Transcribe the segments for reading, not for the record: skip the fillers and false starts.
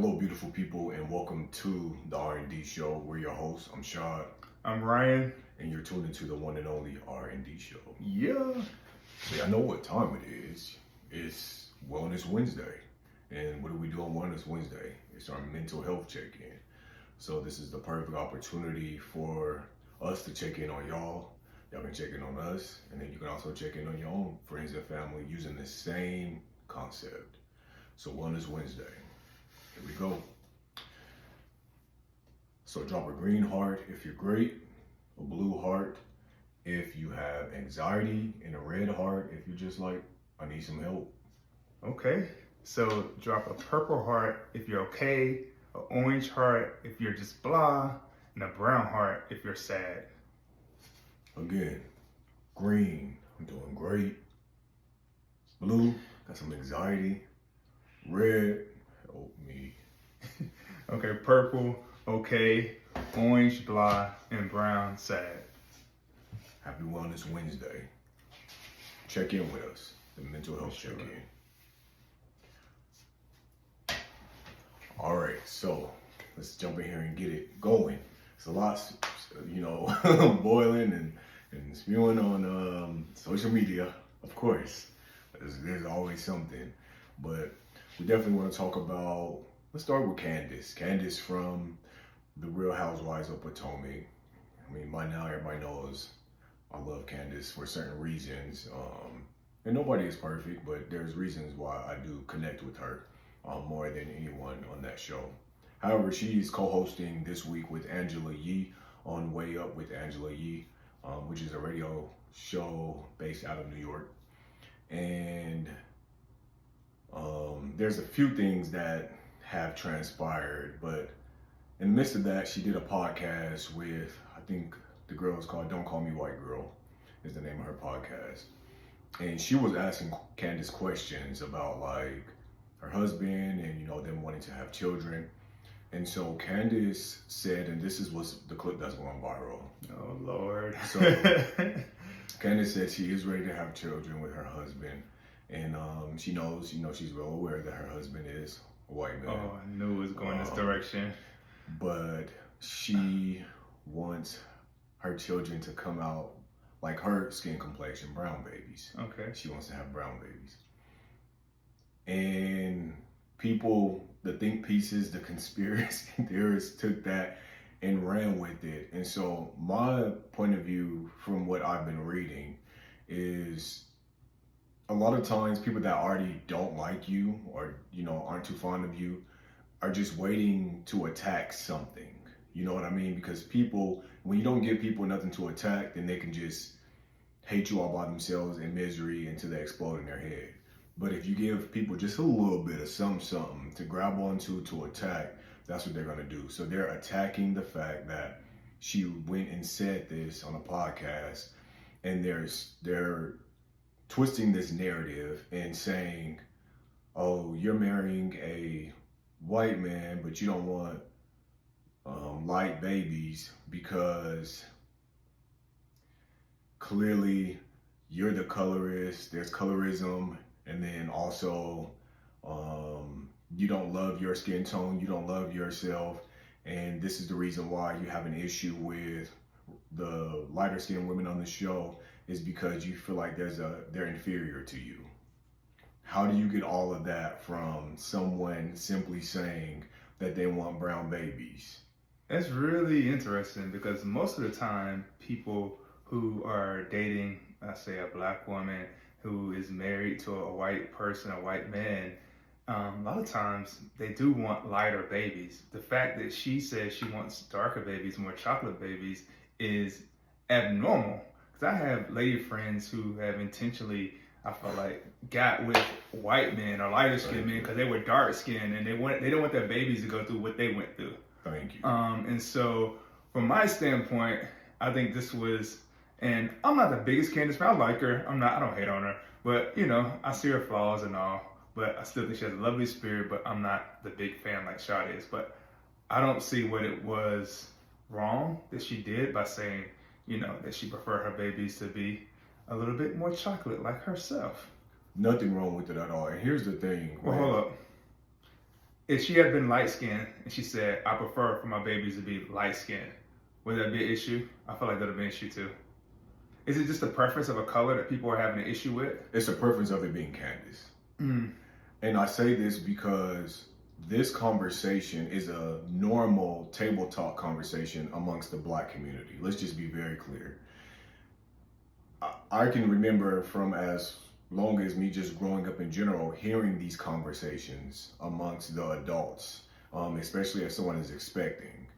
Hello, beautiful people, and welcome to the R&D show. We're your hosts. I'm Shad. I'm Ryan. And you're tuned into the one and only R&D show. Yeah. So I know what time it is. It's Wellness Wednesday. And what do we do on Wellness Wednesday? It's our mental health check-in. So this is the perfect opportunity for us to check in on y'all. Y'all can check in on us. And then you can also check in on your own friends and family using the same concept. So Wellness Wednesday. Here we go. So drop a green heart if you're great, a blue heart if you have anxiety, and a red heart if you're just like, I need some help. Okay. So drop a purple heart if you're okay, an orange heart if you're just blah, and a brown heart if you're sad. Again, green, I'm doing great. Blue, got some anxiety. Red, help me. Okay, purple, okay, orange, blah, and brown, sad. Happy Wellness Wednesday. Check in with us, the mental health check-in. All right, so let's jump in here and get it going. It's a lot, boiling and spewing on social media, of course. There's always something, but we definitely want to talk about, let's start with Candiace. Candiace from the Real Housewives of Potomac. I mean, by now everybody knows I love Candiace for certain reasons. And nobody is perfect, but there's reasons why I do connect with her more than anyone on that show. However, she's co-hosting this week with Angela Yee on Way Up with Angela Yee, which is a radio show based out of New York. And there's a few things that have transpired, but in the midst of that, she did a podcast with, I think the girl is called Don't Call Me White Girl, is the name of her podcast. And she was asking Candiace questions about like her husband and, them wanting to have children. And so Candiace said, and this is what's the clip that's going viral. Oh, Lord. So Candiace said she is ready to have children with her husband. And she knows, she's well aware that her husband is a white man. Oh, I knew it was going this direction. But she wants her children to come out like her skin complexion, brown babies. Okay. She wants to have brown babies. And people, the think pieces, the conspiracy theorists took that and ran with it. And so my point of view from what I've been reading is a lot of times people that already don't like you or, aren't too fond of you are just waiting to attack something. You know what I mean? Because people, when you don't give people nothing to attack, then they can just hate you all by themselves in misery until they explode in their head. But if you give people just a little bit of something to grab onto to attack, that's what they're going to do. So they're attacking the fact that she went and said this on a podcast, and they're twisting this narrative and saying, oh, you're marrying a white man, but you don't want light babies because clearly you're the colorist, there's colorism, and then also you don't love your skin tone, you don't love yourself, and this is the reason why you have an issue with the lighter skinned women on the show is because you feel like they're inferior to you. How do you get all of that from someone simply saying that they want brown babies? That's really interesting because most of the time people who are dating, say a black woman who is married to a white person, a white man, a lot of times they do want lighter babies. The fact that she says she wants darker babies, more chocolate babies, is abnormal. Because I have lady friends who have intentionally, I feel like, got with white men or lighter skinned men because they were dark skinned and they don't want their babies to go through what they went through. Thank you. And so from my standpoint, I think this was, and I'm not the biggest Candiace fan. I like her. I don't hate on her, but I see her flaws and all, but I still think she has a lovely spirit, but I'm not the big fan like Shad is. But I don't see what it was wrong that she did by saying, that she preferred her babies to be a little bit more chocolate like herself. Nothing wrong with it at all. And here's the thing. Well, hold up. if she had been light skinned and she said, I prefer for my babies to be light skinned, would that be an issue? I feel like that would be an issue too. Is it just a preference of a color that people are having an issue with? It's a preference of it being Candiace. Mm. And I say this because this conversation is a normal table talk conversation amongst the Black community. Let's just be very clear. I can remember from as long as me just growing up in general, hearing these conversations amongst the adults, especially if someone is expecting.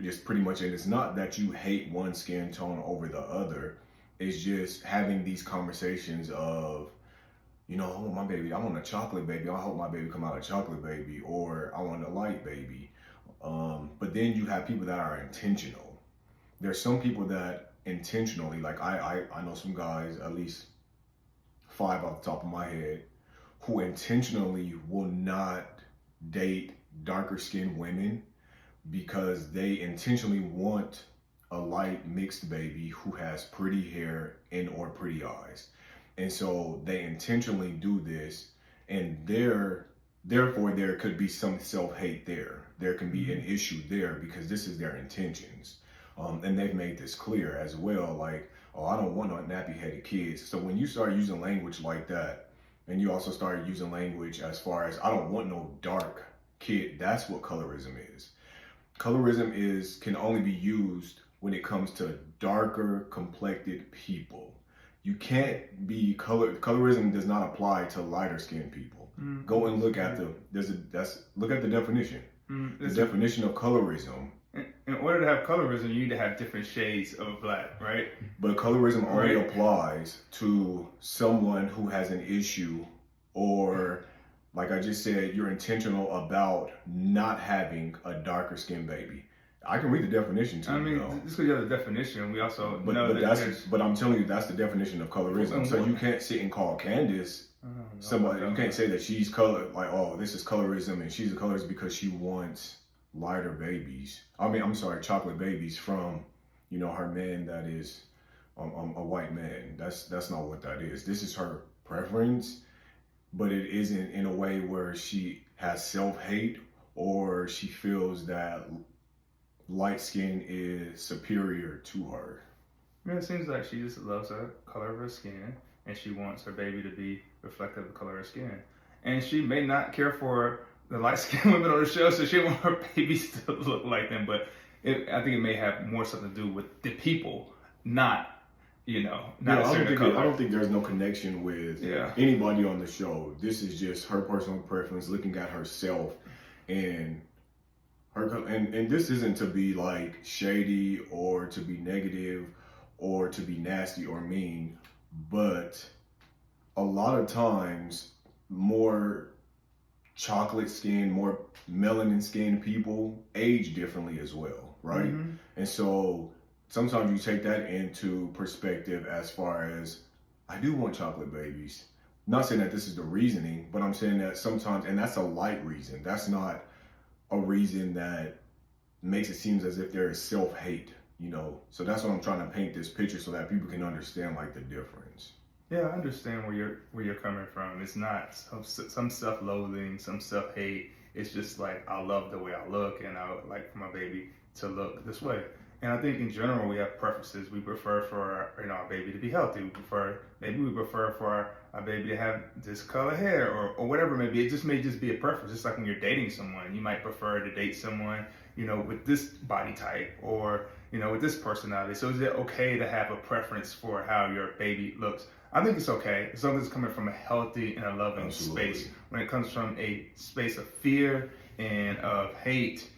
Just pretty much, and it's not that you hate one skin tone over the other. It's just having these conversations of, you know, I want my baby, I want a chocolate baby. I hope my baby come out a chocolate baby, or I want a light baby. But then you have people that are intentional. There's some people that intentionally, like I know some guys, at least 5 off the top of my head, who intentionally will not date darker skinned women because they intentionally want a light mixed baby who has pretty hair and or pretty eyes. And so they intentionally do this, and therefore there could be some self-hate there. There can be an issue there because this is their intentions. And they've made this clear as well, like, oh, I don't want no nappy-headed kids. So when you start using language like that, and you also start using language as far as, I don't want no dark kid, that's what colorism is. Colorism can only be used when it comes to darker complected people. You can't be colorism does not apply to lighter skinned people. Go and look at look at the definition. The definition of colorism. In order to have colorism, you need to have different shades of black, right? But colorism only applies to someone who has an issue, or like I just said, you're intentional about not having a darker skinned baby. I can read the definition to you. I mean, just because you have the definition, we also know but I'm telling you, that's the definition of colorism. So you can't sit and call Candiace somebody. You can't say that she's colored, like, oh, this is colorism and she's a colorist because she wants lighter babies. Chocolate babies from, you know, her man that is a white man. That's not what that is. This is her preference, but it isn't in a way where she has self-hate or she feels that light skin is superior to her. Yeah, it seems like she just loves the color of her skin, and she wants her baby to be reflective of the color of her skin. And she may not care for the light-skinned women on the show, so she wants her babies to look like them. But I think it may have more something to do with the people, not necessarily color. I don't think there's no connection with anybody on the show. This is just her personal preference, looking at herself and and this isn't to be like shady or to be negative or to be nasty or mean, but a lot of times more chocolate skin, more melanin skinned people age differently as well, right? And so sometimes you take that into perspective as far as, I do want chocolate babies. I'm not saying that this is the reasoning, but I'm saying that sometimes, and that's a light reason. That's not a reason that makes it seem as if there is self-hate, you know? So that's what I'm trying to paint this picture so that people can understand like the difference. Yeah, I understand where you're coming from. It's not some self-loathing, some self-hate. It's just like, I love the way I look, and I would like for my baby to look this way. And I think in general we have preferences. We prefer for our baby to be healthy. We prefer for our baby to have this color hair or whatever it may be. It just may just be a preference. Just like when you're dating someone, you might prefer to date someone, you know, with this body type or, you know, with this personality. So is it okay to have a preference for how your baby looks? I think it's okay as long as it's coming from a healthy and a loving space. When it comes from a space of fear and of hate,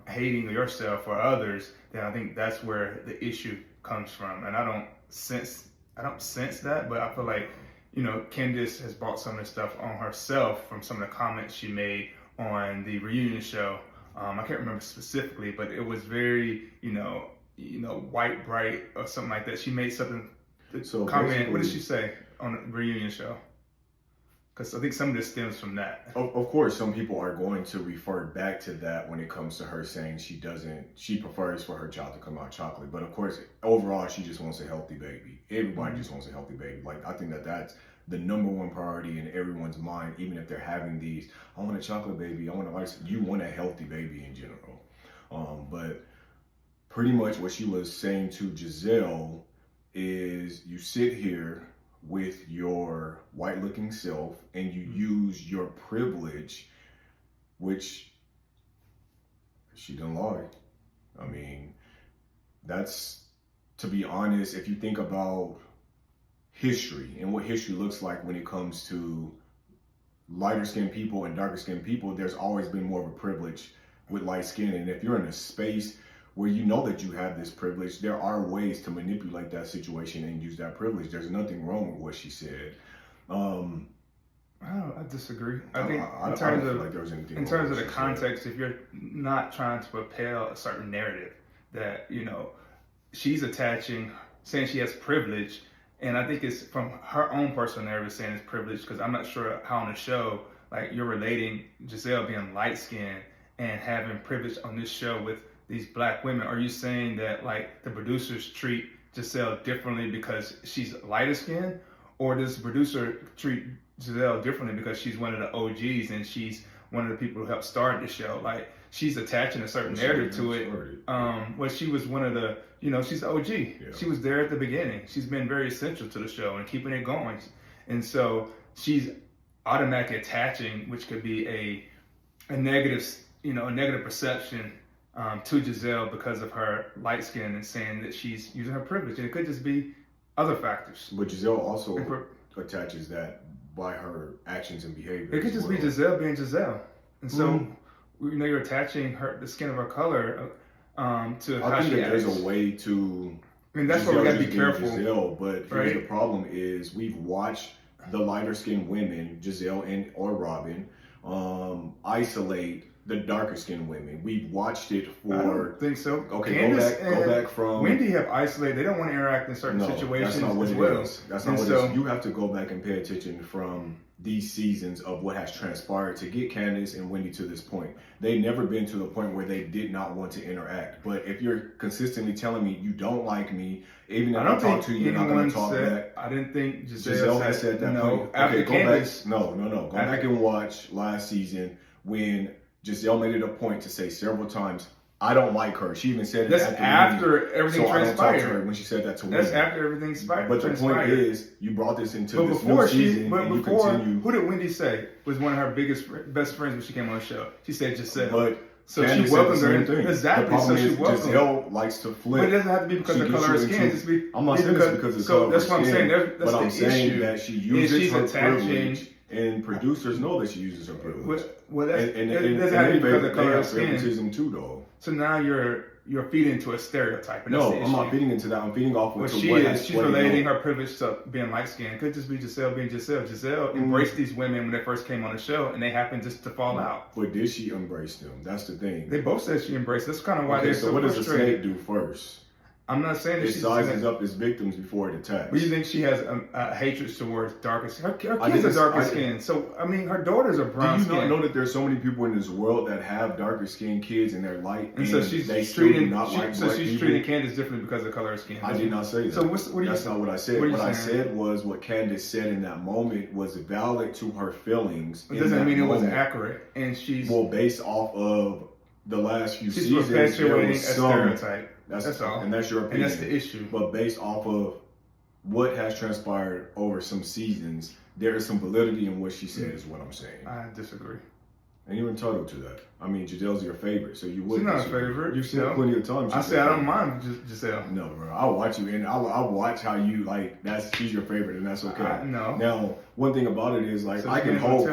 hating yourself or others, then I think that's where the issue comes from. And I don't sense that, but I feel like, you know, Candiace has brought some of the stuff on herself from some of the comments she made on the reunion show. I can't remember specifically, but it was very, you know, white bright or something like that. She made something comment. What did she say on the reunion show? Because I think some of this stems from that. Of course, some people are going to refer back to that when it comes to her saying she prefers for her child to come out chocolate. But of course, overall, she just wants a healthy baby. Everybody just wants a healthy baby. Like, I think that's the number one priority in everyone's mind, even if they're having these, I want a chocolate baby, I want a life, you want a healthy baby in general. But pretty much what she was saying to Giselle is you sit here with your white looking self and you use your privilege, which she didn't lie. I mean, that's, to be honest, if you think about history and what history looks like when it comes to lighter skinned people and darker skinned people, there's always been more of a privilege with light skin. And if you're in a space where you know that you have this privilege, there are ways to manipulate that situation and use that privilege. There's nothing wrong with what she said. I disagree. I think I don't feel like there was anything in terms of the context, if you're not trying to propel a certain narrative that, you know, she's attaching, saying she has privilege, and I think it's from her own personal narrative saying it's privilege, because I'm not sure how on the show, like, you're relating Giselle being light-skinned and having privilege on this show with these black women. Are you saying that, like, the producers treat Giselle differently because she's lighter skinned, or does the producer treat Giselle differently because she's one of the OGs and she's one of the people who helped start the show? Like, she's attaching a certain narrative to it. Well, she was one of the, you know, she's the OG. Yeah. She was there at the beginning. She's been very essential to the show and keeping it going. And so she's automatically attaching, which could be a negative, you know, a negative perception to Giselle because of her light skin, and saying that she's using her privilege. And it could just be other factors. But Giselle also attaches that by her actions and behavior. It could just be Giselle being Giselle. And so, you know, you're attaching the skin of her color to how she acts. I think that there's a way to... I mean, that's why we got to be careful. Giselle, but here's the problem is we've watched the lighter skinned women, Giselle or Robin, isolate the darker skinned women. We've watched it for... I don't think so. Okay, Candiace go back from... Wendy have isolated. They don't want to interact in certain situations. That's not what it is. That's not what it is. You have to go back and pay attention from these seasons of what has transpired to get Candiace and Wendy to this point. They've never been to the point where they did not want to interact. But if you're consistently telling me you don't like me, even if I talk to you, you're not going to talk back. I didn't think Giselle has said that. No, after Candiace. Go back and watch last season when Giselle made it a point to say several times, I don't like her. She even said that's after everything transpired. I don't talk to her when she said that to Wendy. That's after everything transpired. But the point is, you brought this into this new season, and you continue. Who did Wendy say was one of her best friends when she came on the show? She said Giselle. But so she welcomed her. Exactly. The problem is Giselle likes to flip. But it doesn't have to be because of the color of skin. I'm not saying it's because of the color of skin. So that's what I'm saying. But I'm saying that she uses her privilege. And producers know that she uses her privilege. Well, it doesn't have to be because of color of skin. Favoritism too, though. So now you're feeding into a stereotype. And no, I'm not feeding into that. I'm feeding off of she's relating her privilege to being light skinned. It could just be Giselle being Giselle. Giselle embraced these women when they first came on the show, and they happened just to fall out. But did she embrace them? That's the thing. They both said she embraced. That's kind of why they're so what frustrated. does the snake do first? I'm not saying that it sizes up its victims before it attacks. But you think she has a hatred towards darker skin? Her kids are darker skin. So, I mean, her daughters are brown skin. Do you not know that there's so many people in this world that have darker skinned kids and they're light? And so she's treating Candiace differently because of the color of skin. I did not say that. So that's not what I said. What I said was what Candiace said in that moment was valid to her feelings. It doesn't mean it wasn't accurate. And she's... Well, based off of the last few seasons, perpetuating a stereotype. That's all. And that's your opinion. And that's the issue. But based off of what has transpired over some seasons, there is some validity in what she said, is what I'm saying. I disagree. And you're entitled to that. I mean, Giselle's your favorite, so you would. She's not a favorite. You've said plenty of times. I say I don't mind Giselle. No, bro. I'll watch you, and I'll watch how you, like, she's your favorite, and that's okay. No. Now, one thing about it is, like, so I can hold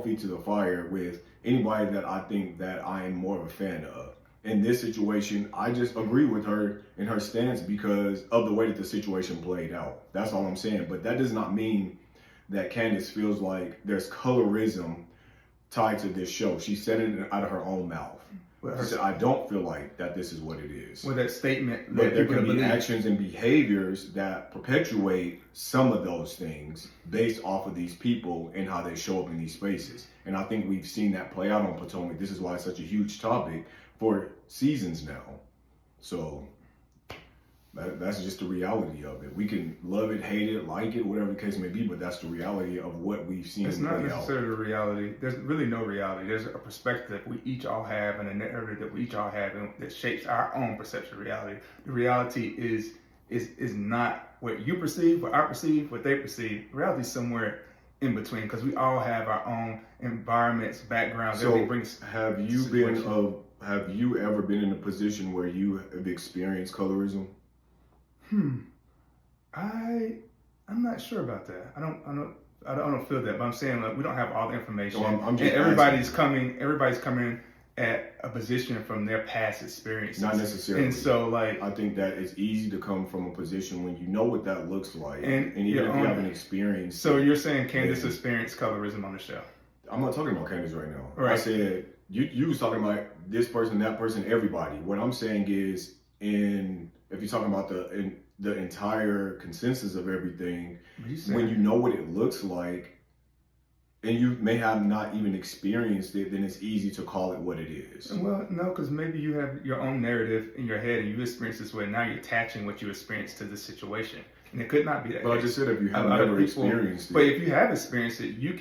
feet to the fire with anybody that I think that I am more of a fan of. In this situation, I just agree with her in her stance because of the way that the situation played out. That's all I'm saying. But that does not mean that Candiace feels like there's colorism tied to this show. She said it out of her own mouth. She said, I don't feel like that this is what it is. With that statement. But there can be actions and behaviors that perpetuate some of those things based off of these people and how they show up in these spaces. And I think we've seen that play out on Potomac. This is why it's such a huge topic for seasons now. So That's just the reality of it. We can love it, hate it, like it, whatever the case may be, but that's the reality of what we've seen. It's not necessarily the reality. There's really no reality. There's a perspective we each all have and a narrative that we each all have and that shapes our own perception of reality. The reality is not what you perceive, what I perceive, what they perceive. Reality is somewhere in between because we all have our own environments, backgrounds. So have you ever been in a position where you have experienced colorism? I'm not sure about that. I don't feel that, but I'm saying like we don't have all the information. So I'm just and everybody's coming at a position from their past experiences. Not necessarily. And so like I think that it's easy to come from a position when you know what that looks like, and even if you haven't experienced. So you're saying Candiace experienced colorism on the show? I'm not talking about Candiace right now. Right. I said you was talking about this person, that person, everybody. What I'm saying is, if you're talking about the entire consensus of everything, when you know what it looks like, and you may have not even experienced it, then it's easy to call it what it is. Well, no, because maybe you have your own narrative in your head and you experienced this way. Now you're attaching what you experienced to this situation, and it could not be that. But I just said if you have never experienced it. But if you have experienced it, you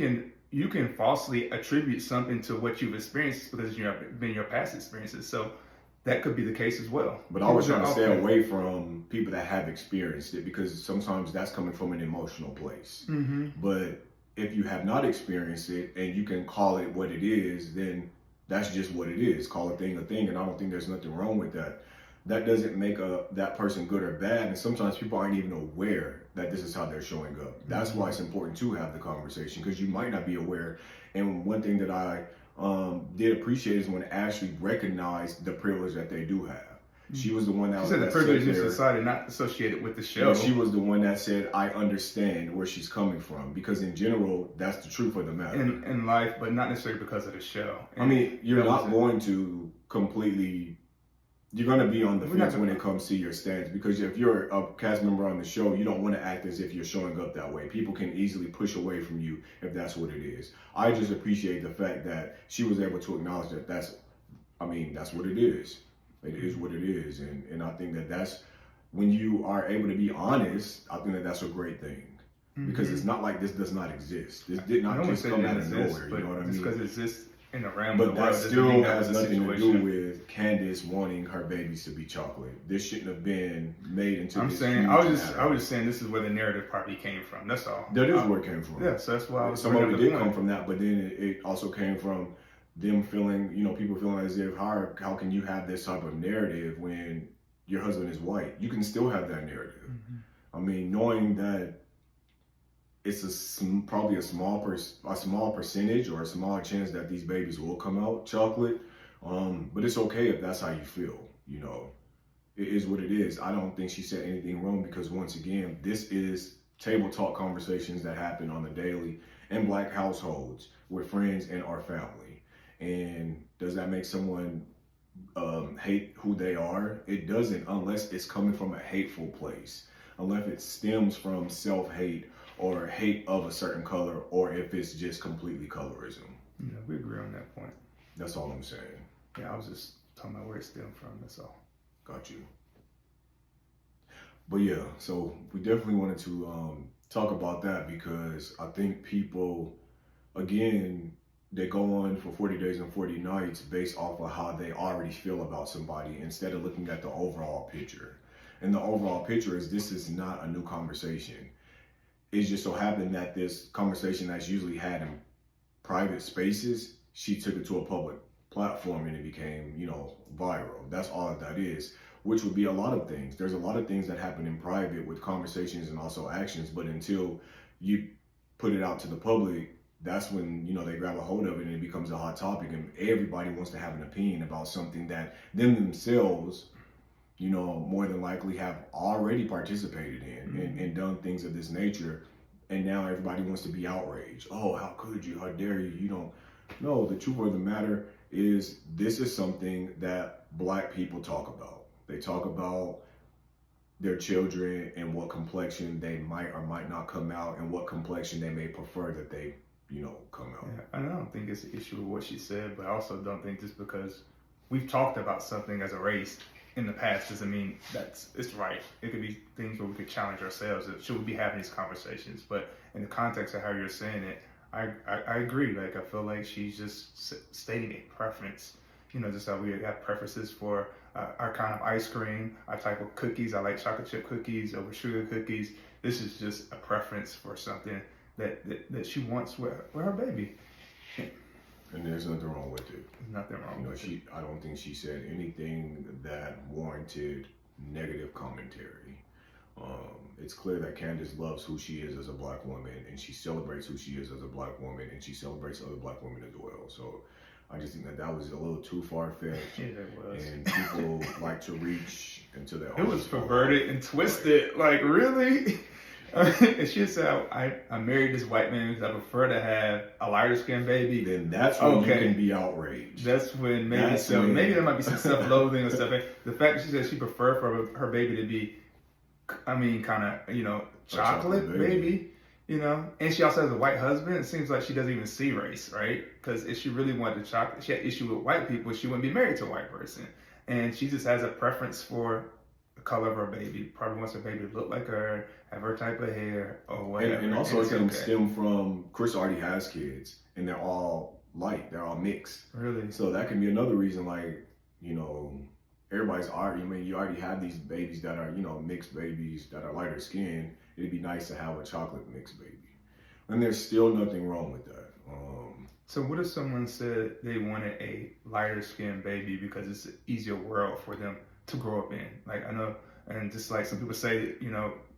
can falsely attribute something to what you've experienced because it's been your past experiences. So that could be the case as well. But I was trying to stay away from people that have experienced it because sometimes that's coming from an emotional place. Mm-hmm. But if you have not experienced it and you can call it what it is, then that's just what it is. Call a thing, and I don't think there's nothing wrong with that. That doesn't make that person good or bad, and sometimes people aren't even aware that this is how they're showing up. That's why it's important to have the conversation, because you might not be aware. And one thing that I did appreciate is when Ashley recognized the privilege that they do have. She was the one that said the privilege in society, not associated with the show. She was the one that said, I understand where she's coming from, because in general, that's the truth of the matter. In life, but not necessarily because of the show. And I mean, you're not going to completely, you're going to be on the fence when it comes to your stance, because if you're a cast member on the show, you don't want to act as if you're showing up that way. People can easily push away from you if that's what it is. I just appreciate the fact that she was able to acknowledge that that's what it is. It is what it is, and I think that's when you are able to be honest. I think that's a great thing, because it's not like this does not exist. This did not just come out of nowhere. You know what I mean? Just because it exists in the realm but of the world, that still has that nothing to do with Candiace wanting her babies to be chocolate. This shouldn't have been made into. I was just saying this is where the narrative probably came from. That's all. That is where it came from. Yeah, so that's why some of it did come from that, but then it also came from them feeling, people feeling as if, how can you have this type of narrative when your husband is white? You can still have that narrative. Mm-hmm. I mean, knowing that it's probably a small percentage or a small chance that these babies will come out chocolate, but it's okay if that's how you feel. It is what it is. I don't think she said anything wrong, because once again, this is table talk conversations that happen on the daily in Black households with friends and our family. And does that make someone hate who they are? It doesn't, unless it's coming from a hateful place, unless it stems from self-hate or hate of a certain color, or if it's just completely colorism. Yeah, we agree on that point. That's all I'm saying. Yeah, I was just talking about where it stemmed from, that's all. Got you. But yeah, so we definitely wanted to talk about that, because I think people, again, they go on for 40 days and 40 nights based off of how they already feel about somebody, instead of looking at the overall picture. And the overall picture is, this is not a new conversation. It's just so happened that this conversation that's usually had in private spaces, she took it to a public platform and it became, viral. That's all that is, which would be a lot of things. There's a lot of things that happen in private with conversations and also actions, but until you put it out to the public, that's when, they grab a hold of it and it becomes a hot topic, and everybody wants to have an opinion about something that themselves, more than likely have already participated in and done things of this nature. And now everybody wants to be outraged. Oh, how could you? How dare you? You don't know. The truth of the matter is, this is something that Black people talk about. They talk about their children and what complexion they might or might not come out, and what complexion they may prefer that they come out. Yeah, and I don't think it's an issue with what she said, but I also don't think just because we've talked about something as a race in the past doesn't mean it's right. It could be things where we could challenge ourselves. Should we be having these conversations? But in the context of how you're saying it, I agree. Like, I feel like she's just stating a preference. You know, just how we have preferences for our kind of ice cream, our type of cookies. I like chocolate chip cookies over sugar cookies. This is just a preference for something that she wants with her baby. And there's nothing wrong with it. There's nothing wrong with it. I don't think she said anything that warranted negative commentary. It's clear that Candiace loves who she is as a black woman, and she celebrates who she is as a black woman, and she celebrates other black women as well. So I just think that was a little too far-fetched. Yeah, it was. And people like to reach into their own. It was perverted and twisted. Like, really? And she said, I married this white man because I prefer to have a lighter skinned baby. Then that's when you can be outraged. That's when maybe there might be some self-loathing or stuff. The fact that she said she preferred for her baby to be, kind of, chocolate maybe, and she also has a white husband. It seems like she doesn't even see race, right? Because if she really wanted chocolate, she had issue with white people, she wouldn't be married to a white person. And she just has a preference for the color of her baby. Probably wants her baby to look like her, have her type of hair, or whatever. And also it can stem from, Chris already has kids, and they're all light, they're all mixed. Really? So that can be another reason, like, everybody's already, you already have these babies that are, mixed babies that are lighter skinned. It'd be nice to have a chocolate mixed baby. And there's still nothing wrong with that. So what if someone said they wanted a lighter skinned baby because it's an easier world for them to grow up in? Like, I know, and just like some people say,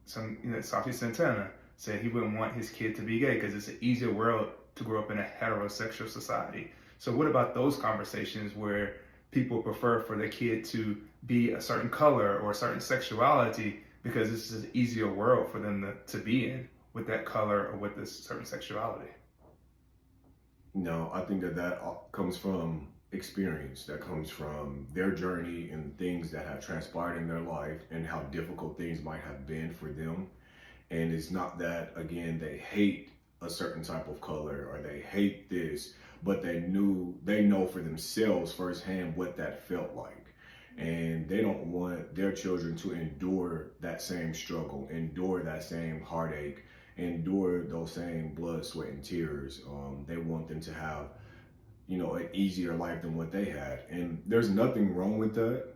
Safi Santana said he wouldn't want his kid to be gay because it's an easier world to grow up in a heterosexual society. So what about those conversations where people prefer for their kid to be a certain color or a certain sexuality because this is an easier world for them to be in with that color or with this certain sexuality? No, I think that comes from experience, that comes from their journey and things that have transpired in their life and how difficult things might have been for them. And it's not that, again, they hate a certain type of color or they hate this, but they know for themselves firsthand what that felt like. And they don't want their children to endure that same struggle, endure that same heartache, endure those same blood, sweat, and tears. They want them to have, an easier life than what they had. And there's nothing wrong with that,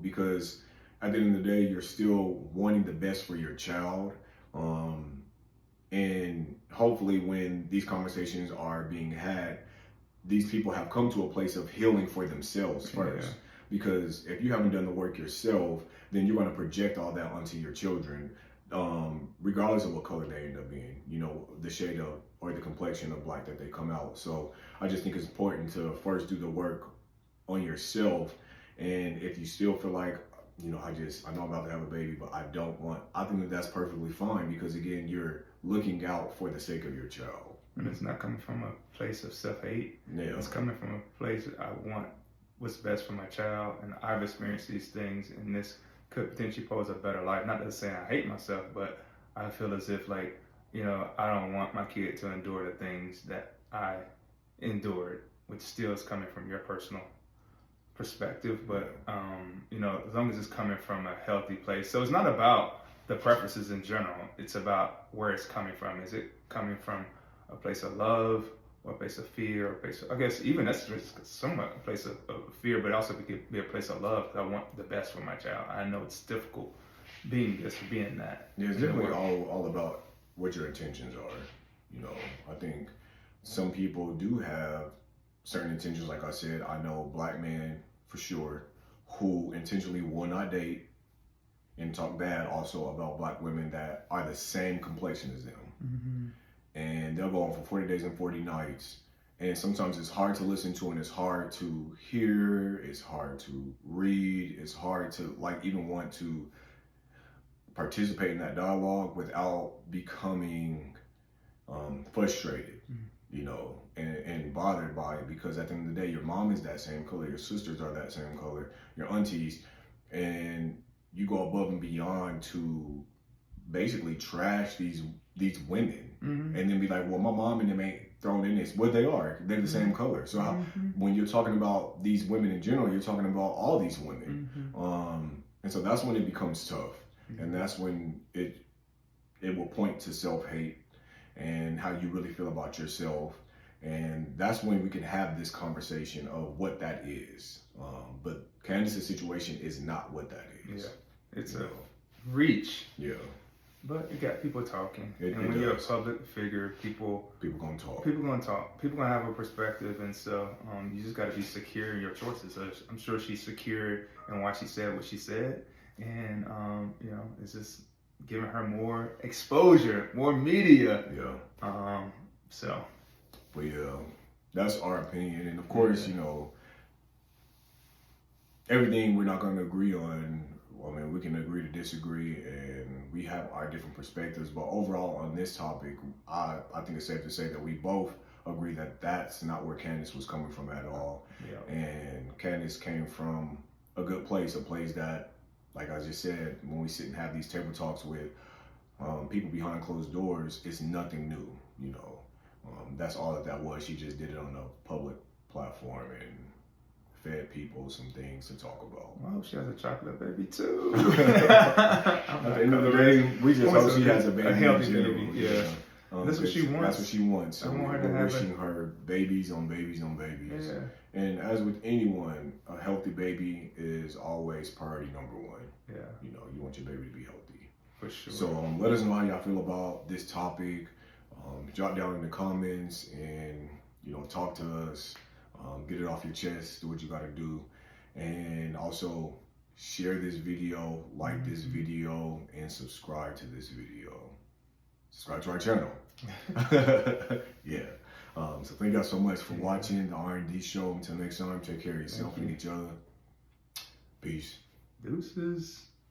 because at the end of the day, you're still wanting the best for your child. And hopefully when these conversations are being had, these people have come to a place of healing for themselves first. Yeah. Because if you haven't done the work yourself, then you're going to project all that onto your children, regardless of what color they end up being, the shade of or the complexion of black that they come out. So I just think it's important to first do the work on yourself. And if you still feel like, I know I'm about to have a baby, but I think that's perfectly fine, because again, you're looking out for the sake of your child. And it's not coming from a place of self-hate. Yeah. It's coming from a place that I want what's best for my child, and I've experienced these things, and this could potentially pose a better life. Not to say I hate myself, but I feel as if I don't want my kid to endure the things that I endured, which still is coming from your personal perspective, but as long as it's coming from a healthy place. So it's not about the preferences in general, it's about where it's coming from. Is it coming from a place of love, or a place of fear, or a place of, I guess even that's just somewhat a place of fear, but also it could be a place of love, because I want the best for my child. I know it's difficult being that. Yeah, it's definitely all about what your intentions are. I think some people do have certain intentions. Like I said, I know black men for sure who intentionally will not date and talk bad also about black women that are the same complexion as them. Mm-hmm. And they'll go on for 40 days and 40 nights. And sometimes it's hard to listen to, and it's hard to hear, it's hard to read, it's hard to even want to participate in that dialogue without becoming frustrated, and bothered by it, because at the end of the day, your mom is that same color, your sisters are that same color, your aunties, and you go above and beyond to basically trash these women, mm-hmm. and then be like, well, my mom and them ain't thrown in this. What they are, they're the same color. So when you're talking about these women in general, you're talking about all these women. And so that's when it becomes tough. And that's when it will point to self-hate and how you really feel about yourself. And that's when we can have this conversation of what that is. But Candiace's situation is not what that is. Yeah, it's a reach. Yeah. But you got people talking. And when you're a public figure, people gonna talk. People gonna talk. People gonna have a perspective, and so you just got to be secure in your choices. So I'm sure she's secure in why she said what she said, and you know, it's just giving her more exposure, more media. Yeah. So. But yeah, that's our opinion, and of course, you know, everything we're not going to agree on. I mean, we can agree to disagree, and we have our different perspectives. But overall, on this topic, I think it's safe to say that we both agree that that's not where Candiace was coming from at all. Yeah. And Candiace came from a good place, a place that, like I just said, when we sit and have these table talks with people behind closed doors, it's nothing new, you know. That's all that was. She just did it on a public platform and fed people some things to talk about. I hope she has a chocolate baby too. At the end of the day, we just hope she has a baby. A healthy baby, yeah. That's what she wants. That's what she wants. I want her to we're have wishing her babies on babies on babies. Yeah. And as with anyone, a healthy baby is always priority number one. Yeah. You know, you want your baby to be healthy. For sure. So let us know how y'all feel about this topic. Drop down in the comments and, you know, talk to us. Get it off your chest. Do what you got to do. And also share this video, like this video, and subscribe to this video. Subscribe to our channel. Yeah. So thank y'all so much for watching the R&D show. Until next time, take care of yourself and each other. Peace. Deuces.